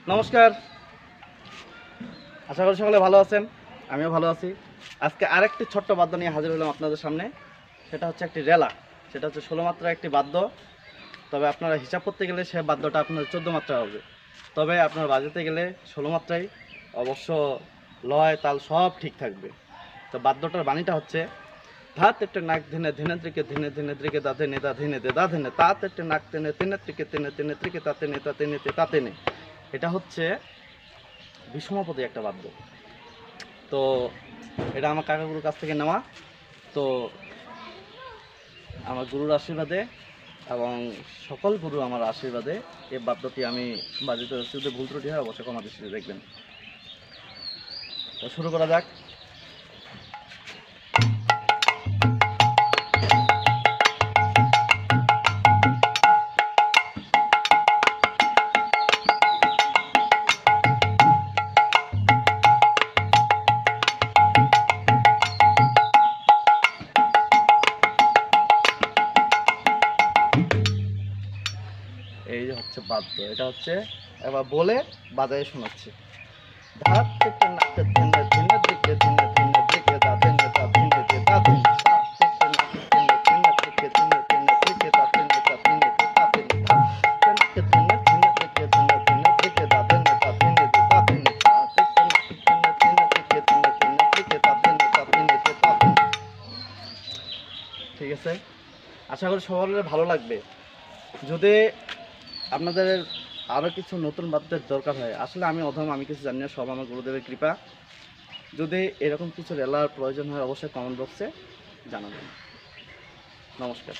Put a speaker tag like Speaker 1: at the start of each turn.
Speaker 1: নমস্কার, আশা করি সকলে ভালো আছেন। আমিও ভালো আছি। আজকে আরেকটি ছোট্ট বাদ্য নিয়ে হাজির হলাম আপনাদের সামনে। সেটা হচ্ছে একটি রেলা। সেটা হচ্ছে 16 মাত্রা একটি বাদ্য। তবে আপনারা হিসাব করতে গেলে সে বাদ্যটা আপনার 14 মাত্রা হবে। তবে আপনারা বাজাতে গেলে 16 মাত্রায় অবশ্য লয় তাল সব ঠিক থাকবে। তো বাদ্যটার বাণীটা হচ্ছে ধাত একটা নাক ধেনে ধেনে ত্রিকে ধেনে ধেনে ত্রিকে দাঁতে নে দা ধেনে দে দা ধেনে তাত একটা নাক টেনে তেনে ত্রিকে তেনে তেনে ত্রিকে তাতে নে তাতে নেতে তাতে নে। এটা হচ্ছে বিষমপদী একটা বাদ্য। তো এটা আমার কাকাগুরুর কাছ থেকে নেওয়া। তো আমার গুরুর আশীর্বাদে এবং সকল গুরু আমার আশীর্বাদে এই বাদ্যটি আমি বাজিতে যাচ্ছি। যদি ভুল ত্রুটি হয় অবশ্যই ক্ষমা দৃষ্টিতে দেখবেন। তো শুরু করা যাক। এই যে হচ্ছে বাদ্য, এটা হচ্ছে এবার বলে বাজায় শোনাচ্ছি। ধাত থেকে নাচতে ধেনে ধেনে দিকে ধেনে ধেনে দিকে দা ধেনে দা ধেনে দে দা ধেনে ধাত থেকে নাচতে ধেনে ধেনে দিকে ধেনে ধেনে দিকে দা ধেনে দা ধেনে দে দা ধেনে ধাত থেকে ধেনে ধেনে দিকে ধেনে ধেনে দিকে দা ধেনে দা ধেনে দে দা ধেনে ধাত থেকে নাচতে ধেনে ধেনে দিকে ধেনে ধেনে দিকে দা ধেনে দা ধেনে দে দা ধেনে। ঠিক আছে, আশা করি সবার ভালো লাগবে। যদি আপনাদের আরও কিছু নতুন বাদ্যের দরকার হয়, আসলে আমি অধম, আমি কিছু জানি না, সব আমার গুরুদেবের কৃপা। যদি এরকম কিছু রেলার প্রয়োজন হয় অবশ্যই কমেন্ট বক্সে জানাবেন। নমস্কার।